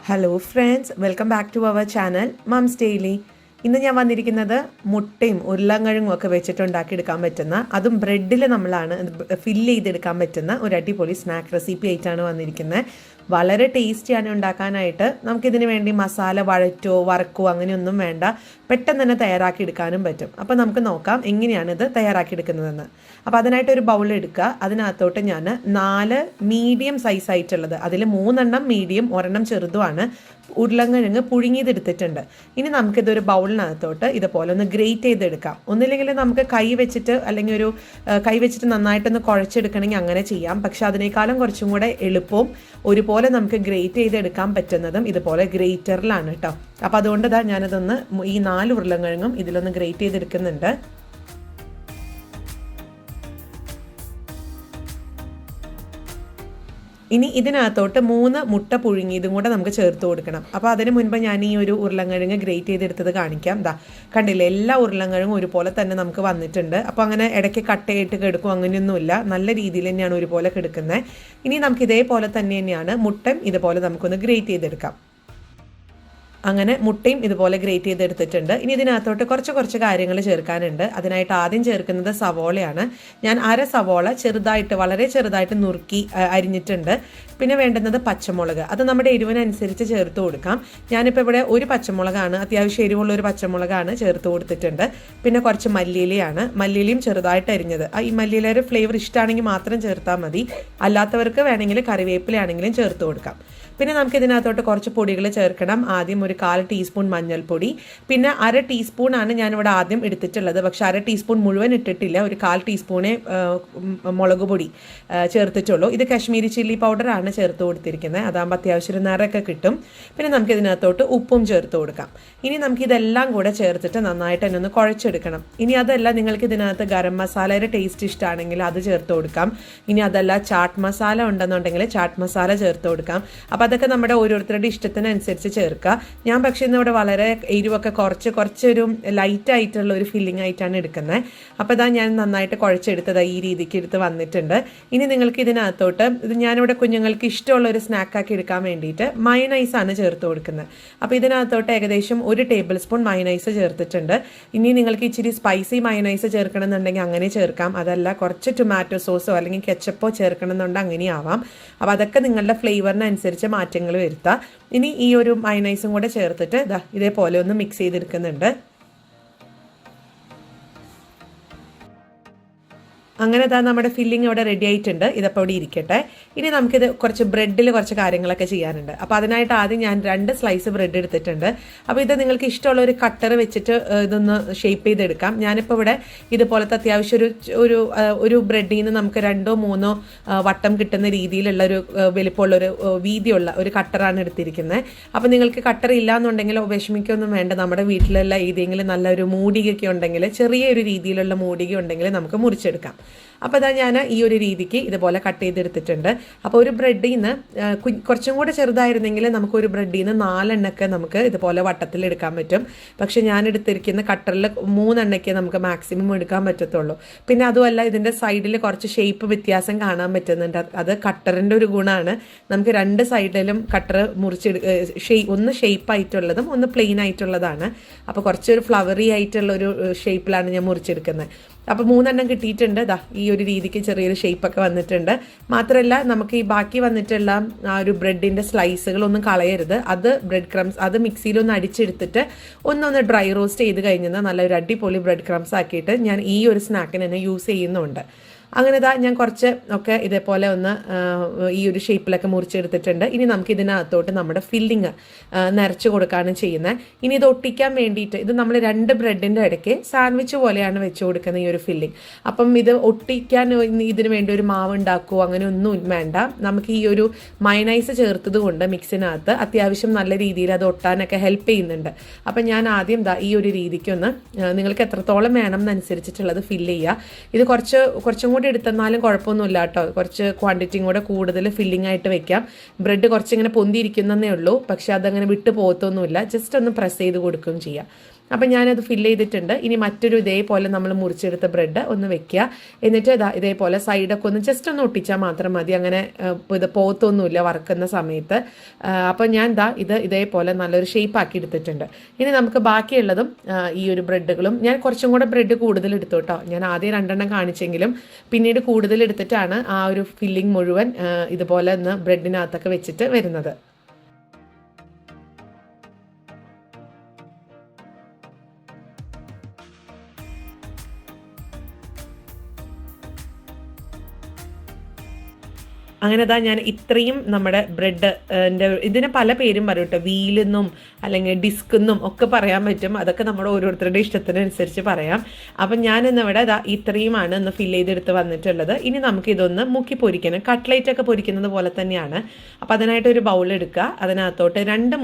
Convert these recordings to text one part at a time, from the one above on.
Hello friends, welcome back to our channel Mums Daily. ഇന്ന് ഞാൻ വന്നിരിക്കുന്നത് മുട്ടയും ഉരുളക്കിഴങ്ങും ഒക്കെ വെച്ചിട്ട് ഉണ്ടാക്കിയെടുക്കാൻ പറ്റുന്ന, അതും ബ്രെഡിൽ നമ്മളാണ് ഫില്ല് ചെയ്തെടുക്കാൻ പറ്റുന്ന ഒരു അടിപൊളി സ്നാക്ക് റെസിപ്പി ആയിട്ടാണ് വന്നിരിക്കുന്നത്. വളരെ ടേസ്റ്റിയാണ് ഉണ്ടാക്കാനായിട്ട്. നമുക്കിതിന് വേണ്ടി മസാല വഴറ്റോ വറക്കോ അങ്ങനെയൊന്നും വേണ്ട, പെട്ടെന്ന് തന്നെ തയ്യാറാക്കിയെടുക്കാനും പറ്റും. അപ്പോൾ നമുക്ക് നോക്കാം എങ്ങനെയാണ് ഇത് തയ്യാറാക്കിയെടുക്കുന്നതെന്ന്. അപ്പോൾ അതിനായിട്ട് ഒരു ബൗൾ എടുക്കുക. അതിനകത്തോട്ട് ഞാൻ 4 മീഡിയം സൈസ് ആയിട്ടുള്ളത്, അതിൽ 3 മീഡിയം, 1 ചെറുതുമാണ്, ഉരുളക്കിഴങ്ങ് പുഴുങ്ങിയതെടുത്തിട്ടുണ്ട്. ഇനി നമുക്കിതൊരു ബൗളിനകത്തോട്ട് ഇതുപോലെ ഒന്ന് ഗ്രേറ്റ് ചെയ്തെടുക്കാം. ഒന്നില്ലെങ്കിൽ നമുക്ക് കൈ വെച്ചിട്ട് അല്ലെങ്കിൽ ഒരു കൈ വെച്ചിട്ട് നന്നായിട്ടൊന്ന് കുഴച്ചെടുക്കണമെങ്കിൽ അങ്ങനെ ചെയ്യാം. പക്ഷെ അതിനേക്കാളും കുറച്ചും കൂടെ എളുപ്പവും ഒരുപോലെ നമുക്ക് ഗ്രേറ്റ് ചെയ്തെടുക്കാൻ പറ്റുന്നതും ഇതുപോലെ ഗ്രേറ്ററിലാണ് കേട്ടോ. അപ്പോൾ അതുകൊണ്ട് ഞാനതൊന്ന് ഈ 4 ഉരുളക്കിഴങ്ങും ഇതിലൊന്ന് ഗ്രേറ്റ് ചെയ്തെടുക്കുന്നുണ്ട്. ഇനി ഇതിനകത്തോട്ട് 3 മുട്ട പുഴുങ്ങിയതും കൂടെ നമുക്ക് ചേർത്ത് കൊടുക്കണം. അപ്പോൾ അതിന് മുൻപ് ഞാൻ ഈ ഒരു ഉരുളക്കിഴങ്ങ് ഗ്രേറ്റ് ചെയ്തെടുത്തത് കാണിക്കാം. കണ്ടില്ലേ, എല്ലാ ഉരുളക്കിഴങ്ങും ഒരുപോലെ തന്നെ നമുക്ക് വന്നിട്ടുണ്ട്. അപ്പോൾ അങ്ങനെ ഇടയ്ക്ക് കട്ടയായിട്ട് കിടക്കും അങ്ങനെയൊന്നുമില്ല, നല്ല രീതിയിൽ തന്നെയാണ് ഒരുപോലെ കിടക്കുന്നത്. ഇനി നമുക്ക് ഇതേപോലെ തന്നെയാണ് മുട്ടയും ഇതുപോലെ നമുക്കൊന്ന് ഗ്രേറ്റ് ചെയ്തെടുക്കാം. അങ്ങനെ മുട്ടയും ഇതുപോലെ ഗ്രേറ്റ് ചെയ്തെടുത്തിട്ടുണ്ട്. ഇനി ഇതിനകത്തോട്ട് കുറച്ച് കാര്യങ്ങൾ ചേർക്കാനുണ്ട്. അതിനായിട്ട് ആദ്യം ചേർക്കുന്നത് സവോളയാണ്. ഞാൻ 1/2 സവോള വളരെ ചെറുതായിട്ട് നുറുക്കി അരിഞ്ഞിട്ടുണ്ട്. പിന്നെ വേണ്ടുന്നത് പച്ചമുളക്, അത് നമ്മുടെ എരിവിനനുസരിച്ച് ചേർത്ത് കൊടുക്കാം. ഞാനിപ്പോൾ ഇവിടെ ഒരു പച്ചമുളകാണ്, അത്യാവശ്യം എരിവുള്ള ഒരു പച്ചമുളകാണ് ചേർത്ത് കൊടുത്തിട്ടുണ്ട്. പിന്നെ കുറച്ച് മല്ലിയിലയും ചെറുതായിട്ട് അരിഞ്ഞത്. ഈ മല്ലിയിലയുടെ ഫ്ലേവർ ഇഷ്ടമാണെങ്കിൽ മാത്രം ചേർത്താൽ മതി, അല്ലാത്തവർക്ക് വേണമെങ്കിൽ കറിവേപ്പിലയാണെങ്കിലും ചേർത്ത് കൊടുക്കാം. പിന്നെ നമുക്ക് ഇതിനകത്തോട്ട് കുറച്ച് പൊടികൾ ചേർക്കണം. ആദ്യം ഒരു 1/4 ടീസ്പൂൺ മഞ്ഞൾപ്പൊടി, പിന്നെ 1/2 ടീസ്പൂണാണ് ഞാനിവിടെ ആദ്യം എടുത്തിട്ടുള്ളത്. പക്ഷെ 1/2 ടീസ്പൂൺ മുഴുവൻ ഇട്ടിട്ടില്ല, ഒരു 1/4 ടീസ്പൂണേ മുളക് പൊടി ചേർത്തിട്ടുള്ളൂ. ഇത് കാശ്മീരി ചില്ലി പൗഡറാണ് ചേർത്ത് കൊടുത്തിരിക്കുന്നത്, അതാകുമ്പോൾ അത്യാവശ്യം ഒരു നിറമൊക്കെ കിട്ടും. പിന്നെ നമുക്ക് ഇതിനകത്തോട്ട് ഉപ്പും ചേർത്ത് കൊടുക്കാം. ഇനി നമുക്കിതെല്ലാം കൂടെ ചേർത്തിട്ട് നന്നായിട്ട് തന്നെ ഒന്ന് കുഴച്ചെടുക്കണം. ഇനി അതല്ല, നിങ്ങൾക്ക് ഇതിനകത്ത് ഗരം മസാലയുടെ ടേസ്റ്റ് ഇഷ്ടമാണെങ്കിൽ അത് ചേർത്ത് കൊടുക്കാം. ഇനി അതല്ല, ചാട്ട് മസാല ഉണ്ടെന്നുണ്ടെങ്കിൽ ചാട്ട് മസാല ചേർത്ത് കൊടുക്കാം. അപ്പോൾ അതൊക്കെ നമ്മുടെ ഓരോരുത്തരുടെ ഇഷ്ടത്തിനനുസരിച്ച് ചേർക്കുക. ഞാൻ പക്ഷേ ഇന്നിവിടെ വളരെ എരിവൊക്കെ കുറച്ചൊരു ലൈറ്റ് ആയിട്ടുള്ള ഒരു ഫില്ലിംഗ് ആയിട്ടാണ് എടുക്കുന്നത്. അപ്പോൾ ഞാൻ നന്നായിട്ട് കുഴച്ചെടുത്തത് ഈ രീതിക്ക് എടുത്ത് വന്നിട്ടുണ്ട്. ഇനി നിങ്ങൾക്ക് ഇതിനകത്തോട്ട് ഞാനിവിടെ കുഞ്ഞുങ്ങൾക്ക് ഇഷ്ടമുള്ള ഒരു സ്നാക്കാക്കി എടുക്കാൻ വേണ്ടിയിട്ട് മയണൈസാണ് ചേർത്ത് കൊടുക്കുന്നത്. അപ്പോൾ ഇതിനകത്തോട്ട് ഏകദേശം 1 ടേബിൾ സ്പൂൺ മയണൈസ് ചേർത്തിട്ടുണ്ട്. ഇനി നിങ്ങൾക്ക് ഇച്ചിരി സ്പൈസി മയണൈസ് ചേർക്കണമെന്നുണ്ടെങ്കിൽ അങ്ങനെ ചേർക്കാം. അതല്ല, കുറച്ച് ടൊമാറ്റോ സോസോ അല്ലെങ്കിൽ കെച്ചപ്പോ ചേർക്കണമെന്നുണ്ടെങ്കിൽ അങ്ങനെയാവാം. അപ്പോൾ അതൊക്കെ നിങ്ങളുടെ ഫ്ലേവറിനനുസരിച്ച് മാറ്റങ്ങൾ വരുത്താം. ഇനി ഈ ഒരു മയണൈസും കൂടെ ചേർത്തിട്ട് ഇതേപോലെ ഒന്ന് മിക്സ് ചെയ്തെടുക്കുന്നുണ്ട്. അങ്ങനെ നമ്മുടെ ഫില്ലിംഗ് ഇവിടെ റെഡി ആയിട്ടുണ്ട്. ഇതപ്പോൾ ഇവിടെ ഇരിക്കട്ടെ. ഇനി നമുക്കിത് ബ്രെഡിൽ കുറച്ച് കാര്യങ്ങളൊക്കെ ചെയ്യാനുണ്ട്. അപ്പോൾ അതിനായിട്ട് ആദ്യം ഞാൻ 2 സ്ലൈസ് ബ്രെഡ് എടുത്തിട്ടുണ്ട്. അപ്പോൾ ഇത് നിങ്ങൾക്ക് ഇഷ്ടമുള്ള ഒരു കട്ടർ വെച്ചിട്ട് ഇതൊന്ന് ഷേപ്പ് ചെയ്തെടുക്കാം. ഞാനിപ്പോൾ ഇവിടെ ഇതുപോലത്തെ അത്യാവശ്യം ഒരു ബ്രെഡിൽ നിന്ന് നമുക്ക് 2-3 വട്ടം കിട്ടുന്ന രീതിയിലുള്ള ഒരു വലിപ്പമുള്ളൊരു വീതിയുള്ള ഒരു കട്ടറാണ് എടുത്തിരിക്കുന്നത്. അപ്പോൾ നിങ്ങൾക്ക് കട്ടർ ഇല്ലാന്നുണ്ടെങ്കിൽ വിഷമിക്കൊന്നും വേണ്ട. നമ്മുടെ വീട്ടിലുള്ള ഏതെങ്കിലും നല്ലൊരു മൂടികയൊക്കെ ഉണ്ടെങ്കിൽ, ചെറിയൊരു രീതിയിലുള്ള മൂടിക ഉണ്ടെങ്കിൽ നമുക്ക് മുറിച്ചെടുക്കാം. അപ്പോൾ ഞാൻ ഈ ഒരു രീതിക്ക് ഇതുപോലെ കട്ട് ചെയ്തെടുത്തിട്ടുണ്ട്. അപ്പോൾ ഒരു ബ്രെഡിൽ നിന്ന് കുറച്ചും കൂടെ ചെറുതായിരുന്നെങ്കിൽ നമുക്കൊരു ബ്രെഡിൽ നിന്ന് 4 എണ്ണൊക്കെ നമുക്ക് ഇതുപോലെ വട്ടത്തിൽ എടുക്കാൻ പറ്റും. പക്ഷേ ഞാൻ എടുത്തിരിക്കുന്ന കട്ടറിൽ 3 എണ്ണയ്ക്ക് നമുക്ക് മാക്സിമം എടുക്കാൻ പറ്റത്തുള്ളൂ. പിന്നെ അതുമല്ല, ഇതിൻ്റെ സൈഡിൽ കുറച്ച് ഷേപ്പ് വ്യത്യാസം കാണാൻ പറ്റുന്നുണ്ട്. അത് കട്ടറിൻ്റെ ഒരു ഗുണമാണ്. നമുക്ക് 2 സൈഡിലും കട്ടർ ഒന്ന് ഷേപ്പ് ആയിട്ടുള്ളതും ഒന്ന് പ്ലെയിൻ ആയിട്ടുള്ളതാണ്. അപ്പോൾ കുറച്ചൊരു ഫ്ലവറി ആയിട്ടുള്ളൊരു ഷേപ്പിലാണ് ഞാൻ മുറിച്ചെടുക്കുന്നത്. അപ്പോൾ 3 എണ്ണം കിട്ടിയിട്ടുണ്ട്. ഈ ഒരു രീതിക്ക് ചെറിയൊരു ഷേപ്പൊക്കെ വന്നിട്ടുണ്ട്. മാത്രമല്ല, നമുക്ക് ഈ ബാക്കി വന്നിട്ടുള്ള ആ ഒരു ബ്രെഡിൻ്റെ സ്ലൈസുകളൊന്നും കളയരുത്. അത് ബ്രെഡ് ക്രംസ് അത് മിക്സിയിലൊന്ന് അടിച്ചെടുത്തിട്ട് ഒന്ന് ഡ്രൈ റോസ്റ്റ് ചെയ്ത് കഴിഞ്ഞാൽ നല്ലൊരു അടിപൊളി ബ്രെഡ് ക്രംസ് ആക്കിയിട്ട് ഞാൻ ഈ ഒരു സ്നാക്കിന് തന്നെ യൂസ് ചെയ്യുന്നുണ്ട്. അങ്ങനെ ഞാൻ കുറച്ച് ഒക്കെ ഇതേപോലെ ഒന്ന് ഈ ഒരു ഷേപ്പിലൊക്കെ മുറിച്ചെടുത്തിട്ടുണ്ട്. ഇനി നമുക്ക് ഇതിനകത്തോട്ട് നമ്മുടെ ഫില്ലിങ് നിറച്ച് കൊടുക്കുകയാണ് ചെയ്യുന്നത്. ഇനി ഇത് ഒട്ടിക്കാൻ വേണ്ടിയിട്ട് ഇത് നമ്മൾ 2 ബ്രെഡിൻ്റെ ഇടയ്ക്ക് സാൻഡ്വിച്ച് പോലെയാണ് വെച്ച് കൊടുക്കുന്നത് ഈ ഒരു ഫില്ലിങ്. അപ്പം ഇത് ഒട്ടിക്കാൻ ഇതിന് വേണ്ടി ഒരു മാവ് ഉണ്ടാക്കുകയോ അങ്ങനെ ഒന്നും വേണ്ട. നമുക്ക് ഈ ഒരു മയണൈസ് ചേർത്തത് കൊണ്ട് മിക്സിനകത്ത് അത്യാവശ്യം നല്ല രീതിയിൽ അത് ഒട്ടാനൊക്കെ ഹെൽപ്പ് ചെയ്യുന്നുണ്ട്. അപ്പം ഞാൻ ആദ്യം ഈ ഒരു രീതിക്കൊന്ന് നിങ്ങൾക്ക് എത്രത്തോളം വേണം എന്നനുസരിച്ചിട്ടുള്ളത് ഫില്ല് ചെയ്യുക. ഇത് കുറച്ചും കൂടി കൂടെ എടുത്തെന്നാലും കുഴപ്പമൊന്നുമില്ല കേട്ടോ. കുറച്ച് ക്വാണ്ടിറ്റിയും കൂടെ കൂടുതൽ ഫില്ലിംഗ് ആയിട്ട് വെക്കാം. ബ്രെഡ് കുറച്ചിങ്ങനെ പൊന്തിയിരിക്കുന്നതേ ഉള്ളൂ, പക്ഷെ അതങ്ങനെ വിട്ട് പോകത്തൊന്നുമില്ല. ജസ്റ്റ് ഒന്ന് പ്രസ് ചെയ്ത് കൊടുക്കുകയും ചെയ്യാം. അപ്പം ഞാനത് ഫില്ല് ചെയ്തിട്ടുണ്ട്. ഇനി മറ്റൊരു ഇതേപോലെ നമ്മൾ മുറിച്ചെടുത്ത ബ്രെഡ് ഒന്ന് വെക്കുക. എന്നിട്ട് ഇതേപോലെ സൈഡൊക്കെ ഒന്ന് ജസ്റ്റ് ഒന്ന് ഒട്ടിച്ചാൽ മാത്രം മതി. അങ്ങനെ ഇത് പോകത്തൊന്നുമില്ല വറുക്കുന്ന സമയത്ത്. അപ്പം ഞാൻ ഇതേപോലെ നല്ലൊരു ഷേപ്പ് ആക്കി എടുത്തിട്ടുണ്ട്. ഇനി നമുക്ക് ബാക്കിയുള്ളതും ഈ ഒരു ബ്രെഡുകളും ഞാൻ കുറച്ചും കൂടെ ബ്രെഡ് കൂടുതൽ എടുത്തു കേട്ടോ. ഞാൻ ആദ്യം 2 കാണിച്ചെങ്കിലും പിന്നീട് കൂടുതൽ എടുത്തിട്ടാണ് ആ ഒരു ഫില്ലിംഗ് മുഴുവൻ ഇതുപോലെ ഒന്ന് ബ്രെഡിനകത്തൊക്കെ വെച്ചിട്ട് വരുന്നത്. അങ്ങനെ ഞാൻ ഇത്രയും നമ്മുടെ ബ്രെഡ് ഇതിന് പല പേരും പറയും കേട്ടോ. വീലെന്നും അല്ലെങ്കിൽ ഡിസ്ക്കെന്നും ഒക്കെ പറയാൻ പറ്റും. അതൊക്കെ നമ്മുടെ ഓരോരുത്തരുടെ ഇഷ്ടത്തിനനുസരിച്ച് പറയാം. അപ്പം ഞാനിന്നിവിടെ ഇത്രയുമാണ് ഇന്ന് ഫില്ല് ചെയ്തെടുത്ത് വന്നിട്ടുള്ളത്. ഇനി നമുക്ക് ഇതൊന്ന് മുക്കി പൊരിക്കണം. കട്ട്ലേറ്റ് ഒക്കെ പൊരിക്കുന്നത് പോലെ തന്നെയാണ്. അപ്പം അതിനായിട്ട് ഒരു ബൗൾ എടുക്കുക. അതിനകത്തോട്ട് 2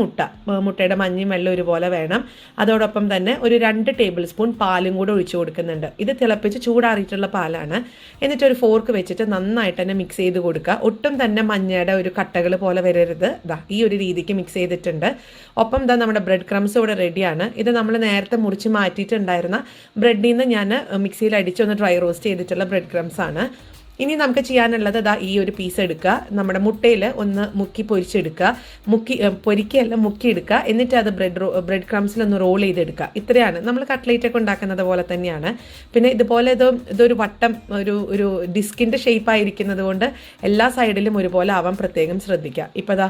മുട്ടയുടെ മഞ്ഞയും വെള്ളം ഒരുപോലെ വേണം. അതോടൊപ്പം തന്നെ ഒരു 2 ടേബിൾ സ്പൂൺ പാലും കൂടെ ഒഴിച്ചു കൊടുക്കുന്നുണ്ട്. ഇത് തിളപ്പിച്ച് ചൂടാറിയിട്ടുള്ള പാലാണ്. എന്നിട്ട് ഒരു ഫോർക്ക് വെച്ചിട്ട് നന്നായിട്ട് തന്നെ മിക്സ് ചെയ്ത് കൊടുക്കുക. ഒട്ടും തന്നെ മഞ്ഞയുടെ ഒരു കട്ടകൾ പോലെ വരരുത്. ഈ ഒരു രീതിക്ക് മിക്സ് ചെയ്തിട്ടുണ്ട്. ഒപ്പം നമ്മുടെ ബ്രെഡ് ക്രംസ് ഇവിടെ റെഡിയാണ്. ഇത് നമ്മൾ നേരത്തെ മുറിച്ച് മാറ്റിയിട്ടുണ്ടായിരുന്ന ബ്രെഡിൽ നിന്ന് ഞാൻ മിക്സിയിൽ അടിച്ചൊന്ന് ഡ്രൈ റോസ്റ്റ് ചെയ്തിട്ടുള്ള ബ്രെഡ് ക്രംസ് ആണ്. ഇനി നമുക്ക് ചെയ്യാനുള്ളത് ഈ ഒരു പീസ് എടുക്കുക. നമ്മുടെ മുട്ടയിൽ ഒന്ന് മുക്കി പൊരിച്ചെടുക്കുക. പൊരിക്കല്ല, മുക്കിയെടുക്കുക. എന്നിട്ട് അത് ബ്രെഡ് ക്രംസിലൊന്ന് റോൾ ചെയ്തെടുക്കുക. ഇത്രയാണ്. നമ്മൾ കട്ട്ലേറ്റ് ഒക്കെ ഉണ്ടാക്കുന്നത് പോലെ തന്നെയാണ്. പിന്നെ ഇതുപോലെ ഇതൊരു വട്ടം ഒരു ഡിസ്കിൻ്റെ ഷേപ്പായിരിക്കുന്നത് കൊണ്ട് എല്ലാ സൈഡിലും ഒരുപോലെ ആവാൻ പ്രത്യേകം ശ്രദ്ധിക്കുക. ഇപ്പോൾ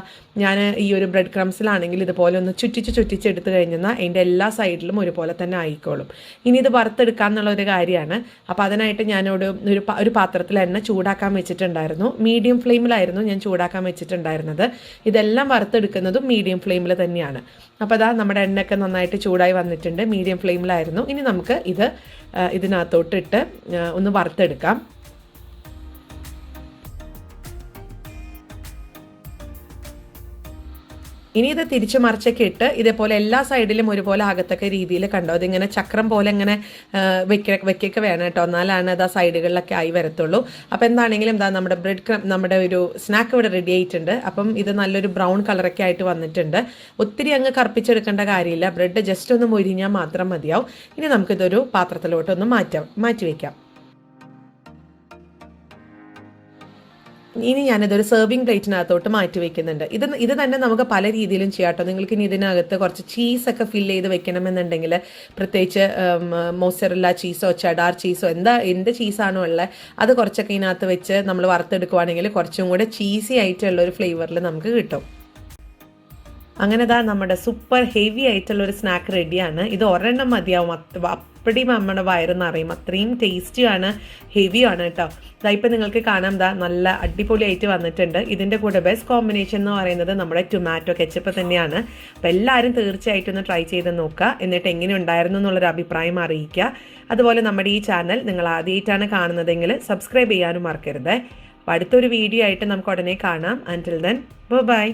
ഞാൻ ഈ ഒരു ബ്രെഡ് ക്രംസിലാണെങ്കിൽ ഇതുപോലെ ഒന്ന് ചുറ്റിച്ചെടുത്ത് കഴിഞ്ഞാൽ അതിൻ്റെ എല്ലാ സൈഡിലും ഒരുപോലെ തന്നെ ആയിക്കോളും. ഇനി ഇത് വറുത്തെടുക്കുക എന്നുള്ളൊരു കാര്യമാണ്. അപ്പോൾ അതിനായിട്ട് ഞാനൊരു പാത്രത്തിൽ എണ്ണ ചൂടാക്കാൻ വെച്ചിട്ടുണ്ടായിരുന്നു. മീഡിയം ഫ്ലെയിമിലായിരുന്നു ഞാൻ ചൂടാക്കാൻ വെച്ചിട്ടുണ്ടായിരുന്നത്. ഇതെല്ലാം വറുത്തെടുക്കുന്നതും മീഡിയം ഫ്ലെയിമിൽ തന്നെയാണ്. അപ്പോൾ നമ്മുടെ എണ്ണയൊക്കെ നന്നായിട്ട് ചൂടായി വന്നിട്ടുണ്ട്. മീഡിയം ഫ്ലെയിമിലായിരുന്നു. ഇനി നമുക്ക് ഇതിനകത്തോട്ടിട്ട് ഒന്ന് വറുത്തെടുക്കാം. ഇനി ഇത് തിരിച്ചു മറിച്ചൊക്കെ ഇട്ട് ഇതേപോലെ എല്ലാ സൈഡിലും ഒരുപോലെ ആകത്തക്ക രീതിയിൽ കണ്ടോ. അതിങ്ങനെ ചക്രം പോലെ ഇങ്ങനെ വെക്കൊക്കെ വേണം കേട്ടോ. എന്നാലാണ് അത് ആ സൈഡുകളിലൊക്കെ ആയി വരത്തുള്ളൂ. അപ്പോൾ എന്താണെങ്കിലും നമ്മുടെ ഒരു സ്നാക്ക് ഇവിടെ റെഡി ആയിട്ടുണ്ട്. അപ്പം ഇത് നല്ലൊരു ബ്രൗൺ കളറൊക്കെ ആയിട്ട് വന്നിട്ടുണ്ട്. ഒത്തിരി അങ്ങ് കറുപ്പിച്ചെടുക്കേണ്ട കാര്യമില്ല. ബ്രെഡ് ജസ്റ്റ് ഒന്ന് മൊരിഞ്ഞാൽ മാത്രം മതിയാവും. ഇനി നമുക്കിതൊരു പാത്രത്തിലോട്ടൊന്ന് മാറ്റി വയ്ക്കാം. ഇനി ഞാനിതൊരു സെർവിങ് പ്ലേറ്റിനകത്തോട്ട് മാറ്റി വെക്കുന്നുണ്ട്. ഇത് തന്നെ നമുക്ക് പല രീതിയിലും ചെയ്യാം കേട്ടോ. നിങ്ങൾക്ക് ഇനി ഇതിനകത്ത് കുറച്ച് ചീസൊക്കെ ഫില്ല് ചെയ്ത് വെക്കണമെന്നുണ്ടെങ്കിൽ, പ്രത്യേകിച്ച് മോസറല്ല ചീസോ ചെഡാർ ചീസോ എന്ത് ചീസാണോ ഉള്ളത് അത് കുറച്ചൊക്കെ ഇതിനകത്ത് വെച്ച് നമ്മൾ വറുത്തെടുക്കുവാണെങ്കിൽ കുറച്ചും കൂടെ ചീസി ആയിട്ടുള്ള ഒരു ഫ്ലേവറിൽ നമുക്ക് കിട്ടും. അങ്ങനെ നമ്മുടെ സൂപ്പർ ഹെവി ആയിട്ടുള്ളൊരു സ്നാക്ക് റെഡിയാണ്. ഇത് ഒരെണ്ണം മതിയാവും. അപ്പടി നമ്മുടെ വയറ് നിറയും. അത്രയും ടേസ്റ്റിയാണ്, ഹെവിയാണ് കേട്ടോ. ഇപ്പം നിങ്ങൾക്ക് കാണാം നല്ല അടിപൊളിയായിട്ട് വന്നിട്ടുണ്ട്. ഇതിൻ്റെ കൂടെ ബെസ്റ്റ് കോമ്പിനേഷൻ എന്ന് പറയുന്നത് നമ്മുടെ ടൊമാറ്റോ കെച്ചപ്പ് തന്നെയാണ്. അപ്പോൾ എല്ലാവരും തീർച്ചയായിട്ടും ഒന്ന് ട്രൈ ചെയ്ത് നോക്കുക. എന്നിട്ട് എങ്ങനെ ഉണ്ടായിരുന്നു എന്നുള്ളൊരു അഭിപ്രായം അറിയിക്കുക. അതുപോലെ നമ്മുടെ ഈ ചാനൽ നിങ്ങൾ ആദ്യമായിട്ടാണ് കാണുന്നതെങ്കിൽ സബ്സ്ക്രൈബ് ചെയ്യാനും മറക്കരുത്. അപ്പോൾ അടുത്തൊരു വീഡിയോ ആയിട്ട് നമുക്ക് ഉടനെ കാണാം. അൻറ്റിൽ ദെൻ ബൈ.